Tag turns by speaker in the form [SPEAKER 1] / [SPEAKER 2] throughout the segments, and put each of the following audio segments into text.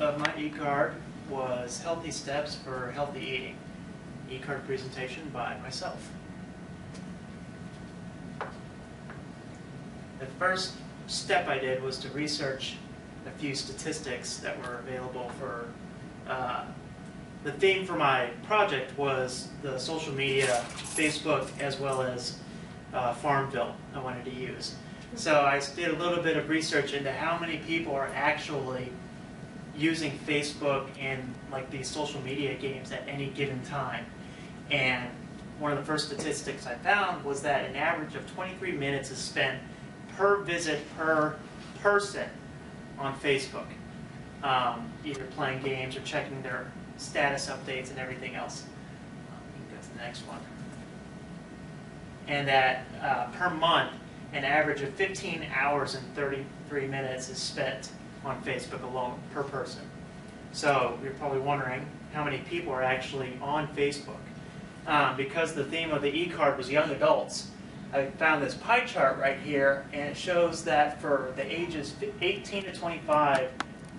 [SPEAKER 1] of my e-card was Healthy Steps for Healthy Eating. E-card presentation by myself. The first step I did was to research a few statistics that were available for the theme for my project was the social media, Facebook, as well as Farmville I wanted to use. So I did a little bit of research into how many people are actually using Facebook and like these social media games at any given time. And one of the first statistics I found was that an average of 23 minutes is spent per visit per person on Facebook, either playing games or checking their status updates and everything else. You can go to the next one. And that per month, an average of 15 hours and 33 minutes is spent on Facebook alone per person. So you're probably wondering how many people are actually on Facebook. Because the theme of the e-card was young adults, I found this pie chart right here, and it shows that for the ages 18 to 25,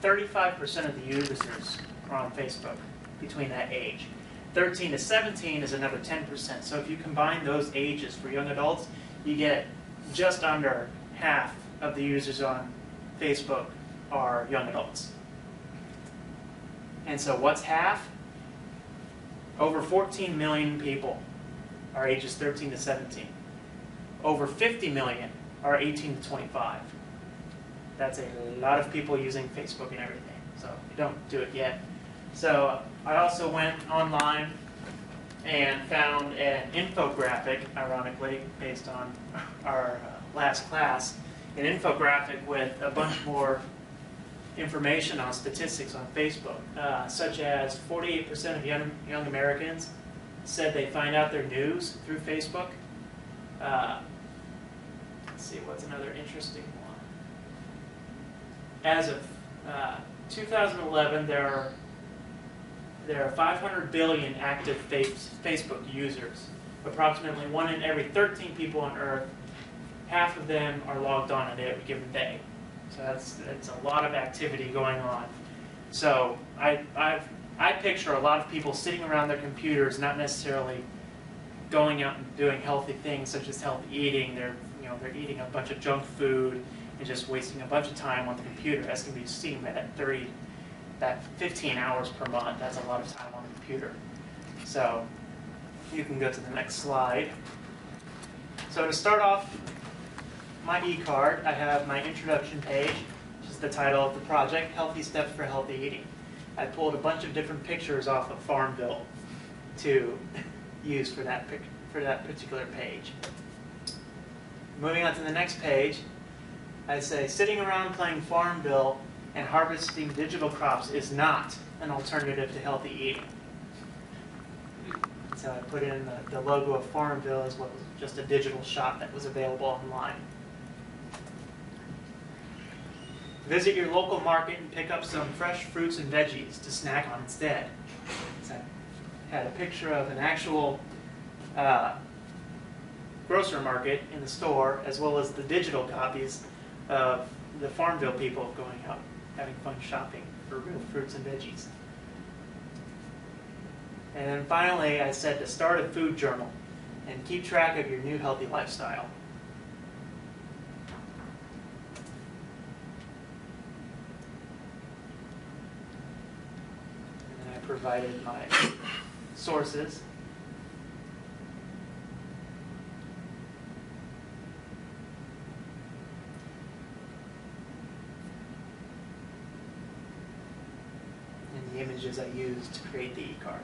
[SPEAKER 1] 35% of the users are on Facebook between that age. 13 to 17 is another 10%. So if you combine those ages for young adults, you get just under half of the users on Facebook are young adults. And so what's half? Over 14 million people are ages 13 to 17. Over 50 million are 18 to 25. That's a lot of people using Facebook and everything. So you don't do it yet. So I also went online and found an infographic, ironically, based on our last class, an infographic with a bunch more information on statistics on Facebook, such as 48% of young Americans said they find out their news through Facebook. Let's see, what's another interesting one? As of 2011, there are 500 billion active Facebook users. Approximately 1 in every 13 people on Earth, half of them are logged on at every given day. So that's a lot of activity going on. So I picture a lot of people sitting around their computers, not necessarily going out and doing healthy things such as healthy eating. They're eating a bunch of junk food and just wasting a bunch of time on the computer. That's going to be seen by that 15 hours per month. That's a lot of time on the computer. So you can go to the next slide. So to start off my e-card, I have my introduction page, which is the title of the project, Healthy Steps for Healthy Eating. I pulled a bunch of different pictures off of Farmville to use for that particular page. Moving on to the next page, I say, sitting around playing Farmville and harvesting digital crops is not an alternative to healthy eating. So I put in the logo of Farmville as well as just a digital shop that was available online. Visit your local market and pick up some fresh fruits and veggies to snack on instead. So I had a picture of an actual grocery market in the store, as well as the digital copies of the Farmville people going out, having fun shopping for real fruits and veggies. And then finally, I said to start a food journal and keep track of your new healthy lifestyle. And then I provided my sources. The images I used to create the e-card.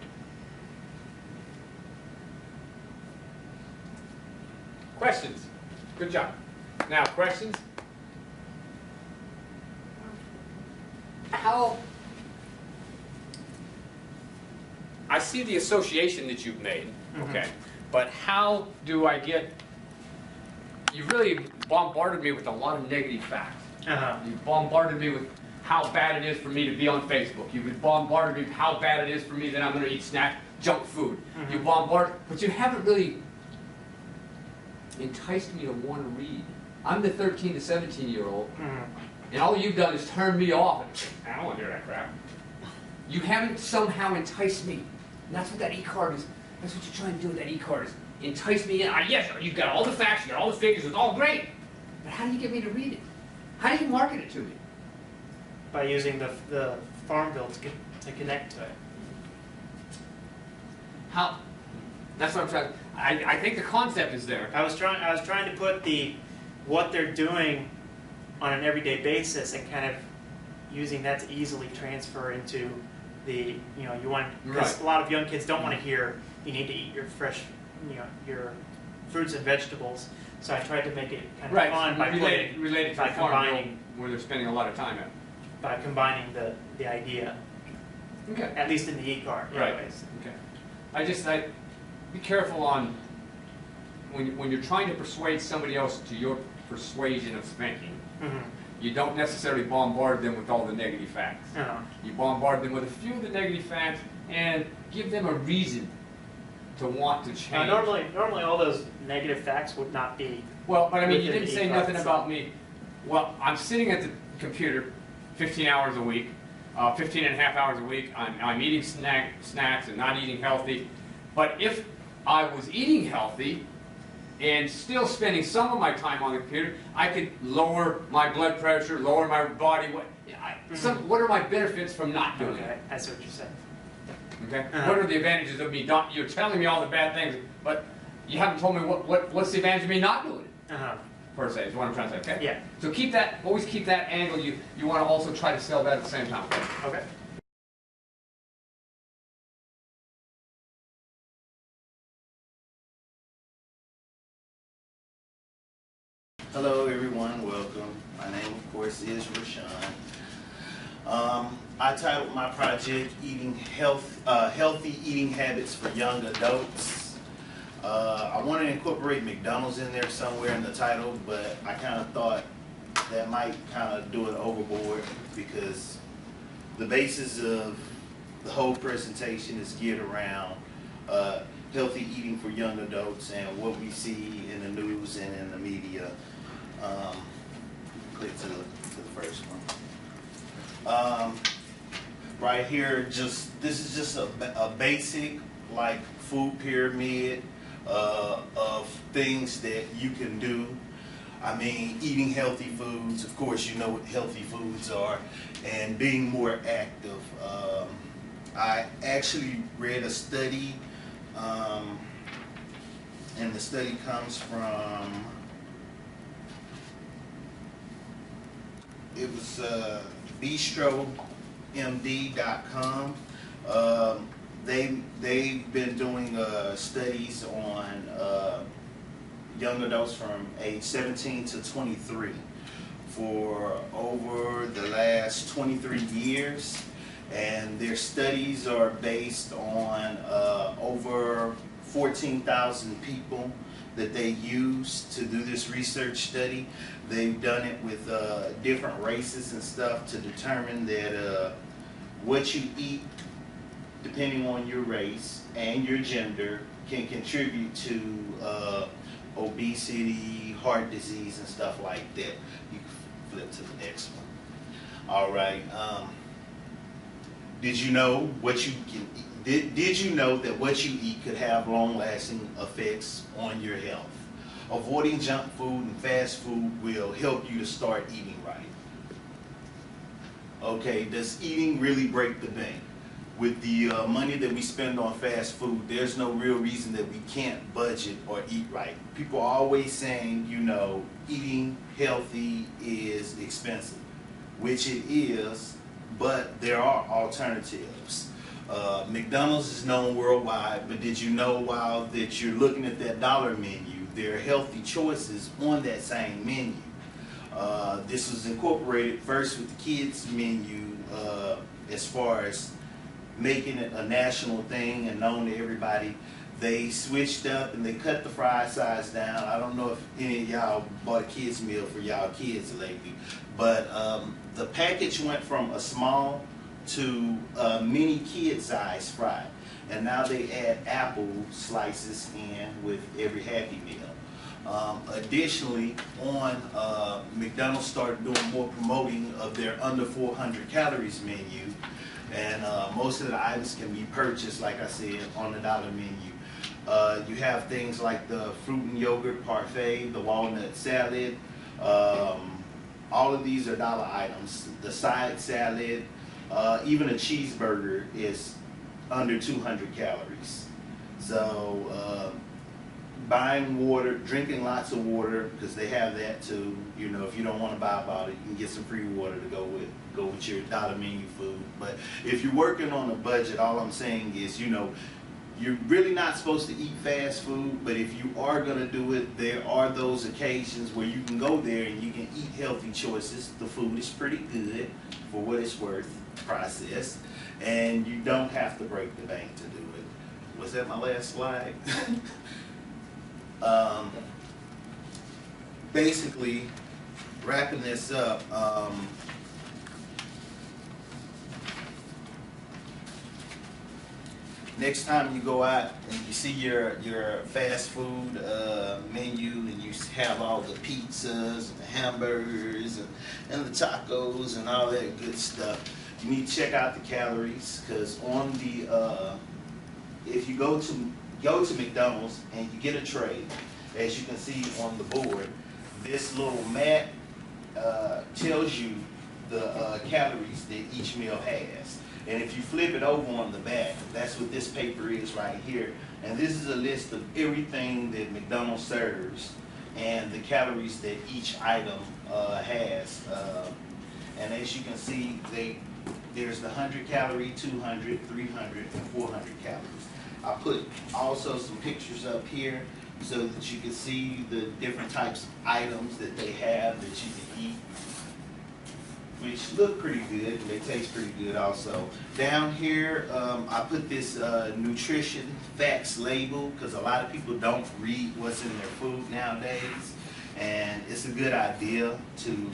[SPEAKER 2] Questions? Good job. Now, questions? How... I see the association that you've made, okay, but how do I get... You really bombarded me with a lot of negative facts. You bombarded me with how bad it is for me to be on Facebook. You bombarded me with how bad it is for me that I'm going to eat junk food. You bombard, but you haven't really enticed me to want to read. I'm the 13 to 17-year-old, and all you've done is turn me off. I don't want to hear that crap. You haven't somehow enticed me. And that's what that e-card is. That's what you're trying to do with that e-card is entice me in. Yes, you've got all the facts, you got all the figures, it's all great. But how do you get me to read it? How do you market it to me?
[SPEAKER 1] By using the farm bill to connect to it.
[SPEAKER 2] How? That's what I'm trying. I think the concept is there.
[SPEAKER 1] I was trying to put what they're doing on an everyday basis and kind of using that to easily transfer into the, you want, because a lot of young kids don't want to hear you need to eat your fresh, your fruits and vegetables. So I tried to make it kind of fun by
[SPEAKER 2] related to the farm bill where they're spending a lot of time at.
[SPEAKER 1] By combining the idea.
[SPEAKER 2] Okay.
[SPEAKER 1] At least in the e-card.
[SPEAKER 2] Right.
[SPEAKER 1] Anyways.
[SPEAKER 2] Okay. I be careful on when you're trying to persuade somebody else to your persuasion of thinking.
[SPEAKER 1] Mm-hmm.
[SPEAKER 2] You don't necessarily bombard them with all the negative facts.
[SPEAKER 1] Uh-huh.
[SPEAKER 2] You bombard them with a few of the negative facts and give them a reason to want to change.
[SPEAKER 1] Normally all those negative facts would not be.
[SPEAKER 2] Well, but I mean, you didn't say nothing about me. Well, I'm sitting at the computer 15 hours a week, 15 and a half hours a week. I'm eating snacks and not eating healthy. But if I was eating healthy and still spending some of my time on the computer, I could lower my blood pressure, lower my body weight. What are my benefits from not doing it?
[SPEAKER 1] I see what you're saying.
[SPEAKER 2] Okay. What are the advantages of me not? You're telling me all the bad things, but you haven't told me what's the advantage of me not doing it. Per se is what I'm trying to say. Okay.
[SPEAKER 1] Yeah.
[SPEAKER 2] So keep that. Always keep that angle. You want to also try to sell that at the same time.
[SPEAKER 1] Okay.
[SPEAKER 3] Hello everyone, welcome. My name of course is Rashawn. I titled my project Healthy Eating Habits for Young Adults. I want to incorporate McDonald's in there somewhere in the title, but I kind of thought that might kind of do it overboard because the basis of the whole presentation is geared around healthy eating for young adults and what we see in the news and in the media. Click to the first one. Right here, this is just a basic like food pyramid of things that you can do. I mean, eating healthy foods, of course you know what healthy foods are, and being more active. I actually read a study, and the study comes from, it was bistromd.com. They've been doing studies on young adults from age 17 to 23 for over the last 23 years, and their studies are based on over 14,000 people that they use to do this research study. They've done it with different races and stuff to determine that what you eat, depending on your race and your gender, can contribute to obesity, heart disease, and stuff like that. You can flip to the next one. All right. Did you know what you can eat? Did you know that what you eat could have long-lasting effects on your health? Avoiding junk food and fast food will help you to start eating right. Okay, does eating really break the bank? With the money that we spend on fast food, there's no real reason that we can't budget or eat right. People are always saying, eating healthy is expensive, which it is, but there are alternatives. McDonald's is known worldwide, but did you know while that you're looking at that dollar menu, there are healthy choices on that same menu? This was incorporated first with the kids menu as far as making it a national thing and known to everybody. They switched up and they cut the fry size down. I don't know if any of y'all bought a kids meal for y'all kids lately, but the package went from a small to a mini kid size fry, and now they add apple slices in with every Happy Meal. Additionally, McDonald's started doing more promoting of their under 400 calories menu, and Most of the items can be purchased, like I said, on the dollar menu. You have things like the fruit and yogurt parfait, the walnut salad. All of these are dollar items. The side salad, even a cheeseburger is under 200 calories. So buying water, drinking lots of water, because they have that too. You know, if you don't want to buy about it, you can get some free water to go with your dollar menu food. But if you're working on a budget, all I'm saying is, you know, you're really not supposed to eat fast food, but if you are going to do it, there are those occasions where you can go there and you can eat healthy choices. The food is pretty good for what it's worth, processed, and you don't have to break the bank to do it. Was that my last slide? Basically, wrapping this up, next time you go out and you see your fast food menu and you have all the pizzas and the hamburgers and the tacos and all that good stuff, you need to check out the calories, because on the if you go to McDonald's and you get a tray, as you can see on the board, this little mat tells you the calories that each meal has. And if you flip it over on the back, that's what this paper is right here. And this is a list of everything that McDonald's serves and the calories that each item has. And as you can see, there's the 100 calorie, 200, 300, and 400 calories. I put also some pictures up here so that you can see the different types of items that they have that you can eat, which look pretty good and they taste pretty good also. Down here, I put this nutrition facts label, because a lot of people don't read what's in their food nowadays. And it's a good idea to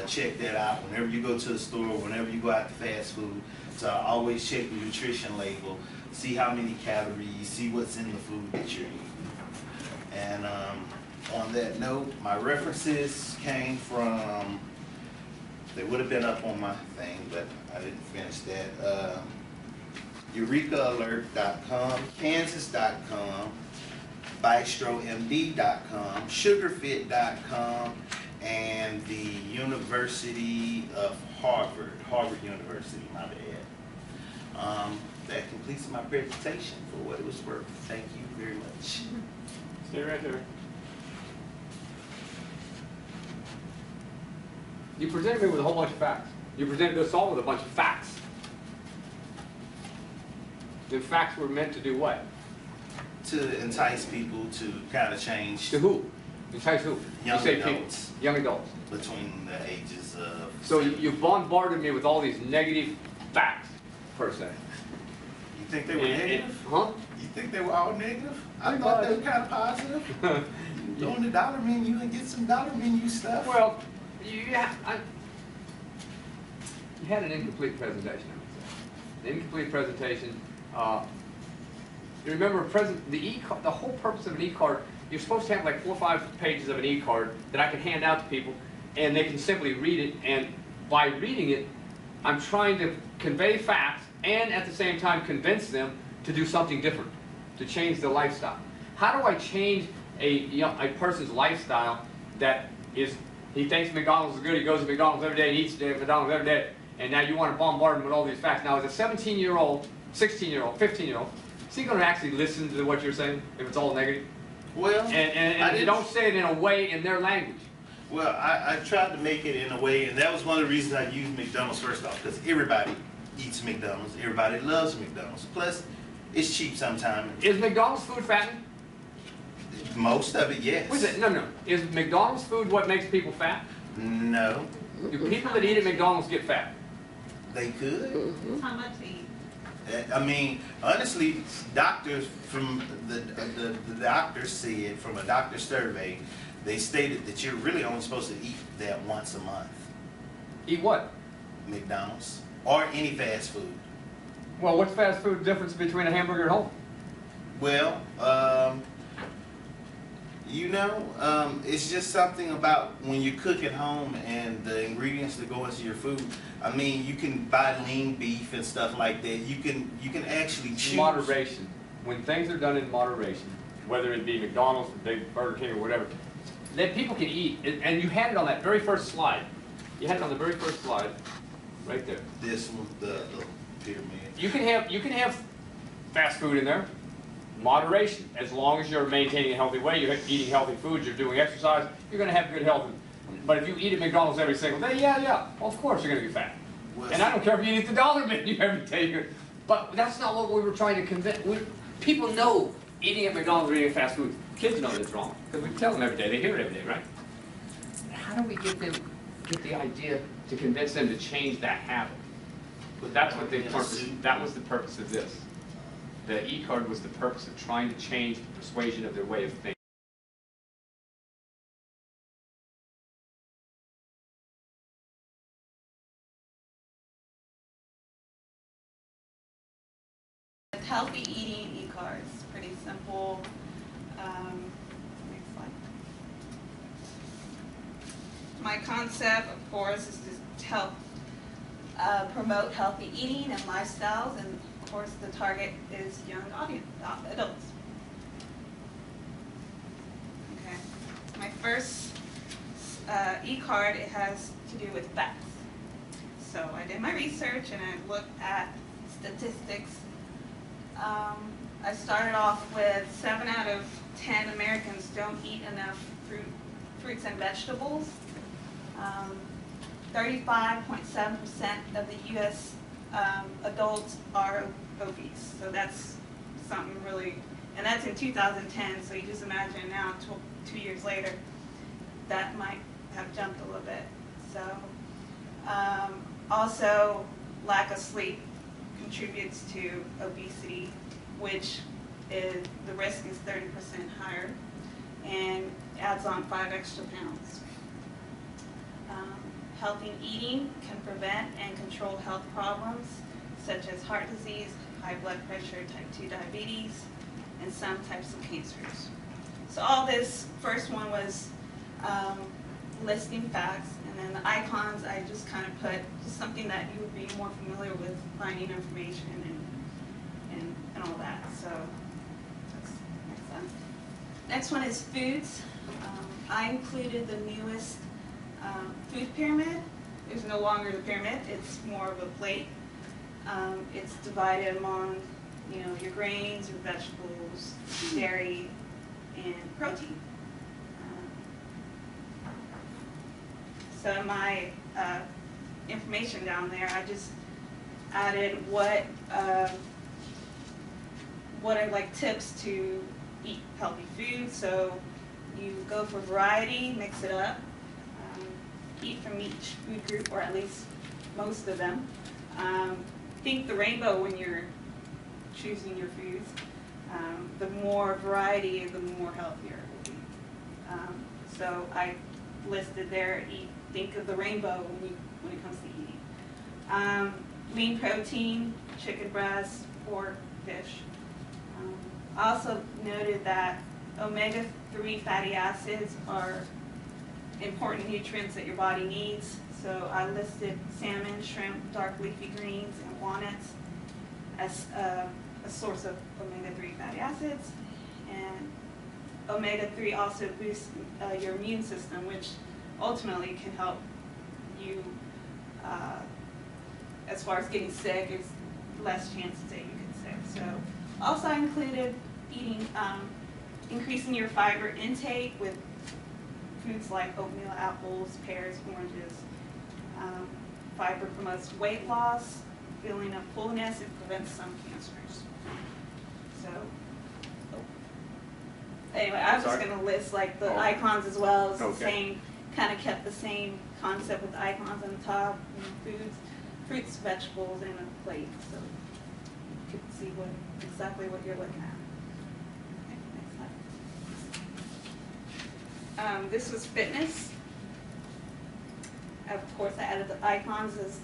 [SPEAKER 3] check that out whenever you go to the store, whenever you go out to fast food. So I always check the nutrition label, see how many calories, see what's in the food that you're eating. And on that note, my references came from, they would have been up on my thing, but I didn't finish that. EurekaAlert.com, Kansas.com, BistroMD.com, SugarFit.com, and the University of Harvard University, my bad. That completes my presentation for what it was worth. Thank you very much.
[SPEAKER 2] Stay right there. You presented me with a whole bunch of facts. You presented us all with a bunch of facts. The facts were meant to do what?
[SPEAKER 3] To entice people to kind of change.
[SPEAKER 2] To who? Entice who?
[SPEAKER 3] Young
[SPEAKER 2] you say
[SPEAKER 3] adults.
[SPEAKER 2] People. Young adults.
[SPEAKER 3] Between the ages of...
[SPEAKER 2] So you bombarded me with all these negative facts, per se.
[SPEAKER 3] You think they were negative?
[SPEAKER 2] Huh?
[SPEAKER 3] You think they were all negative? I thought they were kind of positive. Go on the dollar menu and get some dollar menu stuff.
[SPEAKER 2] Well, you had an incomplete presentation, I would say. An incomplete presentation. You remember the whole purpose of an e-card, you're supposed to have like 4 or 5 pages of an e-card that I can hand out to people, and they can simply read it, and by reading it, I'm trying to convey facts and at the same time convince them to do something different, to change their lifestyle. How do I change a person's lifestyle that is, he thinks McDonald's is good, he goes to McDonald's every day, he eats at McDonald's every day, and now you want to bombard him with all these facts. Now, as a 17-year-old, 16-year-old, 15-year-old, is he going to actually listen to what you're saying if it's all negative?
[SPEAKER 3] Well,
[SPEAKER 2] and you don't say it in a way in their language.
[SPEAKER 3] Well, I tried to make it in a way, and that was one of the reasons I used McDonald's first off, because everybody eats McDonald's, everybody loves McDonald's. Plus, it's cheap sometimes.
[SPEAKER 2] Is McDonald's food fattening?
[SPEAKER 3] Most of it, yes.
[SPEAKER 2] What is it? No. Is McDonald's food what makes people fat?
[SPEAKER 3] No.
[SPEAKER 2] Do people that eat at McDonald's get fat?
[SPEAKER 3] They could.
[SPEAKER 4] How much to eat?
[SPEAKER 3] I mean, honestly, doctors from the doctors said, from a doctor survey, they stated that you're really only supposed to eat that once a month.
[SPEAKER 2] Eat what?
[SPEAKER 3] McDonald's or any fast food.
[SPEAKER 2] Well, what's fast food difference between a hamburger and home?
[SPEAKER 3] Well, You know, it's just something about when you cook at home and the ingredients that go into your food. I mean, you can buy lean beef and stuff like that. You can actually choose.
[SPEAKER 2] Moderation. When things are done in moderation, whether it be McDonald's, Burger King, or whatever, that people can eat. And you had it on that very first slide. You had it on the very first slide, right there.
[SPEAKER 3] This one, the pyramid.
[SPEAKER 2] You can have fast food in there. Moderation. As long as you're maintaining a healthy way, you're eating healthy foods, you're doing exercise, you're going to have good health. But if you eat at McDonald's every single day, yeah, well, of course you're going to be fat. And I don't care if you eat the dollar menu every day. But that's not what we were trying to convince. People know eating at McDonald's or eating fast food. Kids know that's wrong because we tell them every day. They hear it every day, right? How do we get the idea to convince them to change that habit? But that's what that was the purpose of this. The e-card was the purpose of trying to change the persuasion of their way of thinking.
[SPEAKER 4] Healthy eating e-cards, pretty simple. Next slide. My concept, of course, is to help promote healthy eating and lifestyles, and of course the target is young audience, adults. Okay, my first e-card, it has to do with facts. So I did my research and I looked at statistics. I started off with 7 out of 10 Americans don't eat enough fruits and vegetables. 35.7% of the U.S. Adults are obese. So that's something really, and that's in 2010. So you just imagine now, 2 years later, that might have jumped a little bit. So also, lack of sleep contributes to obesity, which is, the risk is 30% higher and adds on 5 extra pounds. Healthy eating can prevent and control health problems such as heart disease, high blood pressure, type 2 diabetes, and some types of cancers. So all this, first one was listing facts, and then the icons I just kind of put just something that you would be more familiar with, finding information and all that. So that's next one. Next one is foods. I included the newest food pyramid. There's no longer the pyramid, it's more of a plate. It's divided among, your grains, your vegetables, dairy, and protein. So my information down there, I just added what are like tips to eat healthy food. So you go for variety, mix it up, eat from each food group, or at least most of them. Think the rainbow when you're choosing your foods. The more variety, the more healthier it will be. So I listed there, think of the rainbow when it comes to eating. Lean protein, chicken breast, pork, fish. I also noted that omega-3 fatty acids are important nutrients that your body needs. So I listed salmon, shrimp, dark leafy greens, and walnuts as a source of omega-3 fatty acids. And omega-3 also boosts your immune system, which ultimately can help you as far as getting sick. There's less chances that you get sick. So also I included eating, increasing your fiber intake with foods like oatmeal, apples, pears, oranges. Fiber promotes weight loss, feeling of fullness, and prevents some cancers. So, anyway, I was just going to list like the icons as well. It's the same, kind of kept the same concept with the icons on the top, fruits, vegetables, and a plate, so you can see exactly what you're looking at. Okay, next slide. This was fitness. Of course, I added the icons as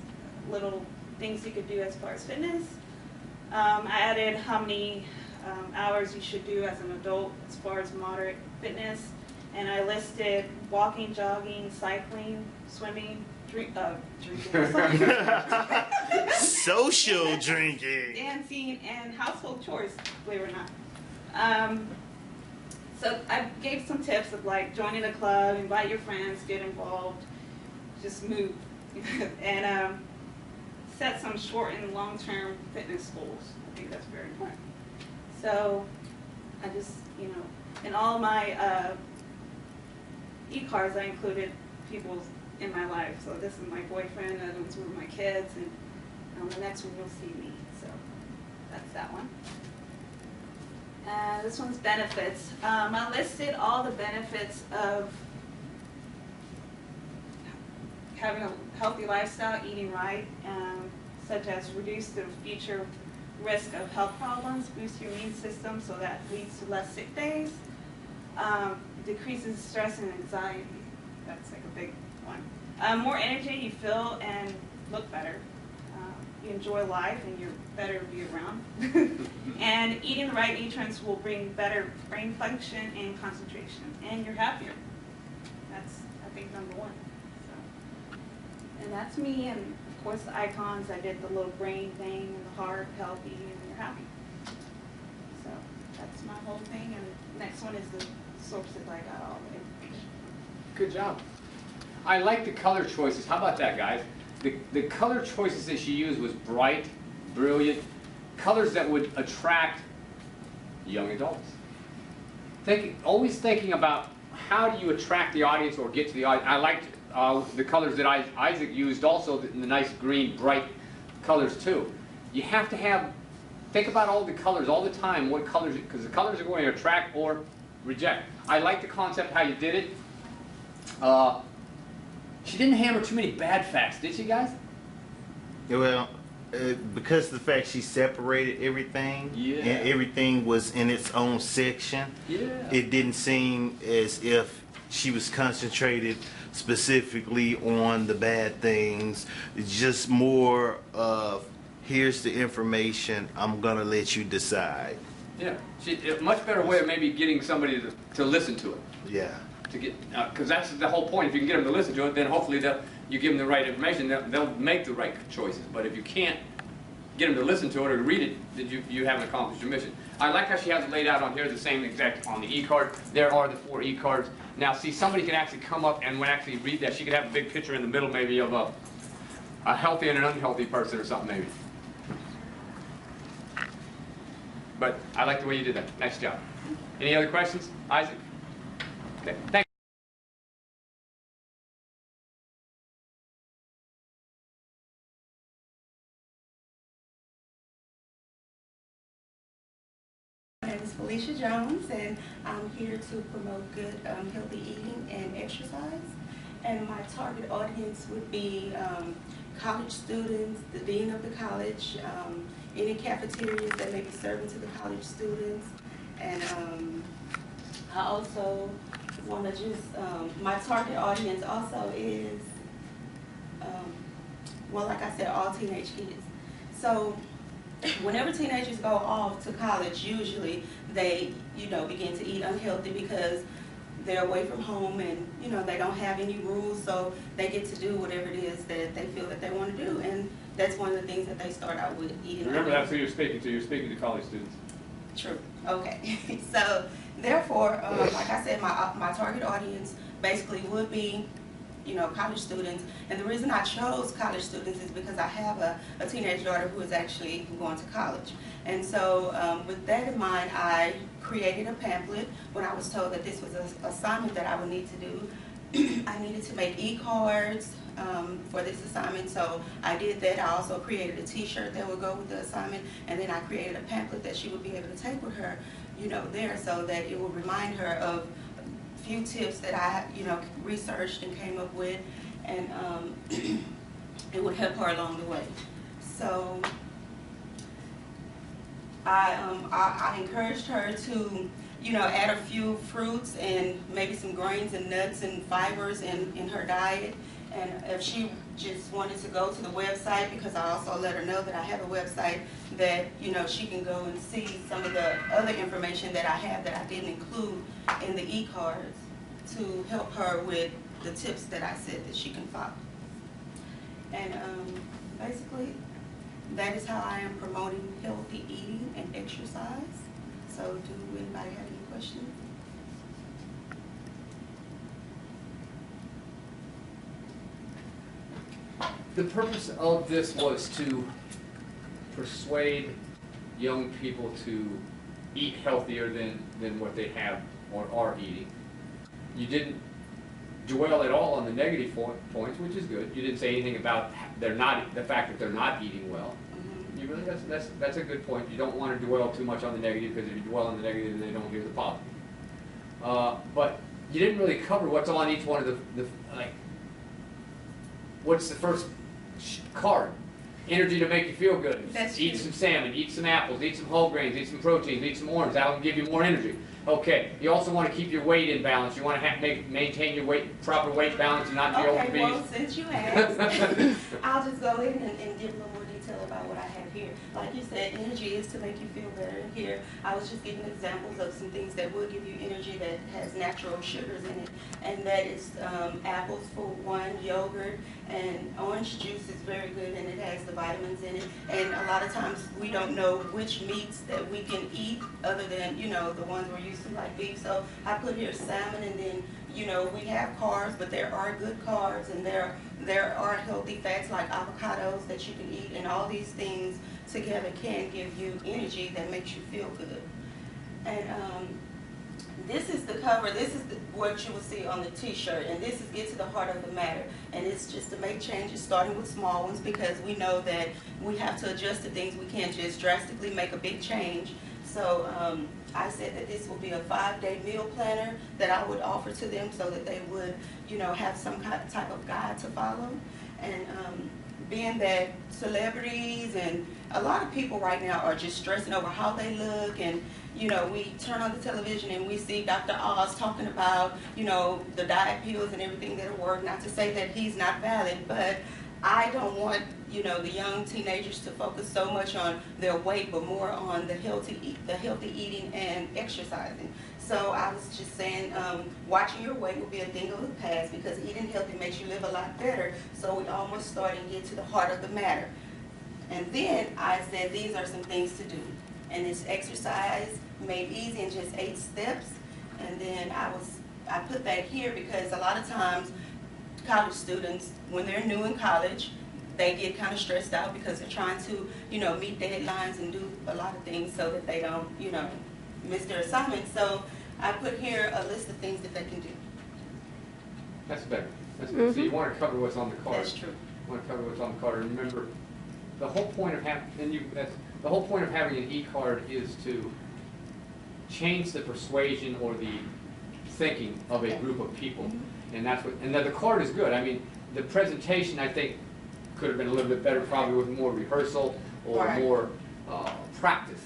[SPEAKER 4] little things you could do as far as fitness. I added how many hours you should do as an adult as far as moderate fitness. And I listed walking, jogging, cycling, swimming, drinking,
[SPEAKER 3] Social drinking.
[SPEAKER 4] dancing, and household chores, believe it or not. So I gave some tips of like joining a club, invite your friends, get involved, just move, and set some short and long-term fitness goals. I think that's very important. So I just, in all my e-cards, I included people in my life. So this is my boyfriend, and one's one of my kids, and the next one you'll see me. So that's that one. This one's benefits. I listed all the benefits of having a healthy lifestyle, eating right, such as reduce the future risk of health problems, boost your immune system so that leads to less sick days, decreases stress and anxiety. That's like a big one. More energy, you feel and look better. You enjoy life and you're better to be around. And eating the right nutrients will bring better brain function and concentration, and you're happier. That's, I think, number one. So, and that's me, and of course the icons, I did the little brain thing and the heart, healthy, and you're happy. So that's my whole thing, and next one is the sources I got all the information.
[SPEAKER 2] Good job. I like the color choices. How about that, guys? The color choices that she used was bright, brilliant, colors that would attract young adults. Always thinking about how do you attract the audience or get to the audience. I liked the colors that Isaac used also, the nice green, bright colors too. You have to think about all the colors all the time, what colors, because the colors are going to attract or reject. I like the concept how you did it. She didn't hammer too many bad facts, did she, guys?
[SPEAKER 3] Well, because of the fact she separated everything,
[SPEAKER 2] Yeah.
[SPEAKER 3] and everything was in its own section,
[SPEAKER 2] Yeah.
[SPEAKER 3] it didn't seem as if she was concentrated specifically on the bad things. It's just more of, here's the information, I'm gonna let you decide.
[SPEAKER 2] Yeah. A much better way of maybe getting somebody to listen to it.
[SPEAKER 3] Yeah.
[SPEAKER 2] To get, because that's the whole point. If you can get them to listen to it, then hopefully you give them the right information, they'll make the right choices. But if you can't get them to listen to it or to read it, then you haven't accomplished your mission. I like how she has it laid out on here, the same exact on the e-card. There are the 4 e-cards. Now, see, somebody can actually come up and actually read that. She could have a big picture in the middle, maybe of a healthy and an unhealthy person or something, maybe. But I like the way you did that. Nice job. Any other questions, Isaac? Okay. Thank you.
[SPEAKER 5] My name is Felicia Jones, and I'm here to promote good, healthy eating and exercise. And my target audience would be college students, the dean of the college, any cafeterias that may be serving to the college students. And I also want to just, my target audience also is, well, like I said, all teenage kids. So whenever teenagers go off to college, usually they, begin to eat unhealthy because they're away from home and, they don't have any rules, so they get to do whatever it is that they feel that they want to do. And that's one of the things that they start out with, eating.
[SPEAKER 2] Remember, that's who you're speaking to. You're speaking to college students.
[SPEAKER 5] True. Okay. So therefore, like I said, my target audience basically would be, college students. And the reason I chose college students is because I have a teenage daughter who is actually going to college. And so with that in mind, I created a pamphlet when I was told that this was an assignment that I would need to do. I needed to make e-cards for this assignment, so I did that. I also created a t-shirt that would go with the assignment, and then I created a pamphlet that she would be able to take with her, there, so that it would remind her of a few tips that I, researched and came up with, and it would help her along the way. So I encouraged her to, add a few fruits and maybe some grains and nuts and fibers in her diet. And if she just wanted to go to the website, because I also let her know that I have a website that, you know, she can go and see some of the other information that I have that I didn't include in the e-cards to help her with the tips that I said that she can follow. And basically, that is how I am promoting healthy eating and exercise. So do anybody have any questions?
[SPEAKER 2] The purpose of this was to persuade young people to eat healthier than what they have or are eating. You didn't dwell at all on the negative points, which is good. You didn't say anything about the fact that they're not eating well. You really, that's a good point. You don't want to dwell too much on the negative, because if you dwell on the negative, then they don't hear the positive. But you didn't really cover what's on each one of the like. What's the first card? Energy to make you feel good. Eat some salmon, eat some apples, eat some whole grains, eat some proteins, eat some orange. That will give you more energy. Okay. You also want to keep your weight in balance. You want to maintain your proper weight balance, and not be obese.
[SPEAKER 5] Okay, well, since you asked, I'll just go in and give a little more detail about what I have here. Like you said, energy is to make you feel better. And here, I was just giving examples of some things that will give you energy that has natural sugars in it. And that is apples for one, yogurt, and orange juice is very good, and it has the vitamins in it. And a lot of times we don't know which meats that we can eat other than, you know, the ones we're used to, like beef. So I put here salmon, and then, you know, we have carbs, but there are good carbs, and there are healthy fats like avocados that you can eat, and all these things together can give you energy that makes you feel good. And this is the cover. This is what you will see on the t-shirt, and this is get to the heart of the matter. And it's just to make changes, starting with small ones, because we know that we have to adjust to things. We can't just drastically make a big change. So I said that this will be a 5-day meal planner that I would offer to them, so that they would, you know, have some type of guide to follow. And being that celebrities and a lot of people right now are just stressing over how they look, and you know, we turn on the television and we see Dr. Oz talking about, you know, the diet pills and everything that work. Not to say that he's not valid, but I don't want, you know, the young teenagers to focus so much on their weight, but more on the healthy eating and exercising. So I was just saying, watching your weight will be a thing of the past, because eating healthy makes you live a lot better. So we almost start and get to the heart of the matter. And then I said these are some things to do. And it's exercise made easy in just 8 steps. And then I put that here because a lot of times college students, when they're new in college, they get kind of stressed out because they're trying to, you know, meet deadlines and do a lot of things so that they don't, you know, miss their assignments. So I put here a list of things that they can do.
[SPEAKER 2] That's better. That's better. So you want to cover what's on the card.
[SPEAKER 5] That's true.
[SPEAKER 2] You want to cover what's on the card. And remember, the whole point of having an e-card is to change the persuasion or the thinking of a group of people. And that's what. And the card is good. I mean, the presentation, I think, could have been a little bit better, probably with more rehearsal or more practice.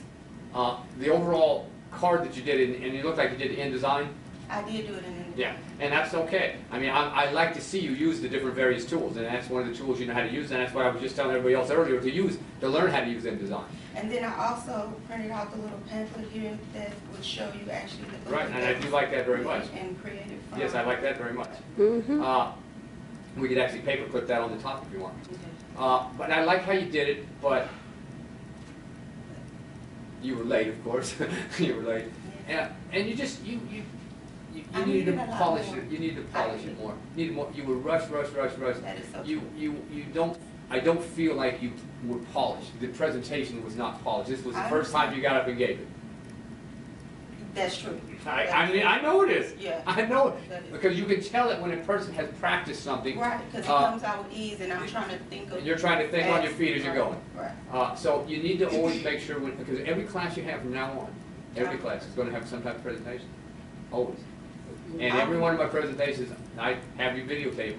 [SPEAKER 2] The overall card that you did, and it looked like you did InDesign.
[SPEAKER 5] I did do it in InDesign.
[SPEAKER 2] Yeah, and that's okay. I mean, I like to see you use the different various tools, and that's one of the tools you know how to use, and that's what I was just telling everybody else earlier to learn how to use InDesign.
[SPEAKER 5] And then I also printed out the little pamphlet here that would show you actually the book.
[SPEAKER 2] Right, and I do like that very much.
[SPEAKER 5] And creative.
[SPEAKER 2] Yes, I like that very much. We could actually paperclip that on the top if you want.
[SPEAKER 5] Okay.
[SPEAKER 2] But I like how you did it, but you were late, of course. You were late.
[SPEAKER 5] Yeah.
[SPEAKER 2] And you just, you needed to polish it. You needed to polish it more. You needed more. You were rush.
[SPEAKER 5] That is so true.
[SPEAKER 2] You don't. I don't feel like you were polished. The presentation was not polished. This was the first time you got up and gave it.
[SPEAKER 5] That's true.
[SPEAKER 2] I mean, I know it is.
[SPEAKER 5] Yeah.
[SPEAKER 2] I know it.
[SPEAKER 5] That is.
[SPEAKER 2] Because you can tell it when a person has practiced something.
[SPEAKER 5] Right, because it comes out with ease, and I'm trying to think of.
[SPEAKER 2] You're trying to think on your feet as you're going.
[SPEAKER 5] Right.
[SPEAKER 2] So you need to always make sure, because every class you have from now on, every class is going to have some type of presentation. Always. And every one of my presentations, I have you videotape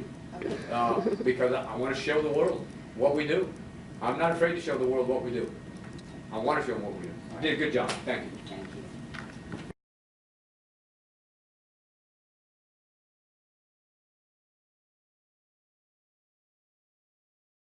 [SPEAKER 2] because I want to show the world what we do. I'm not afraid to show the world what we do. I want to show them what we do. You did a good job. Thank you.
[SPEAKER 5] Thank you.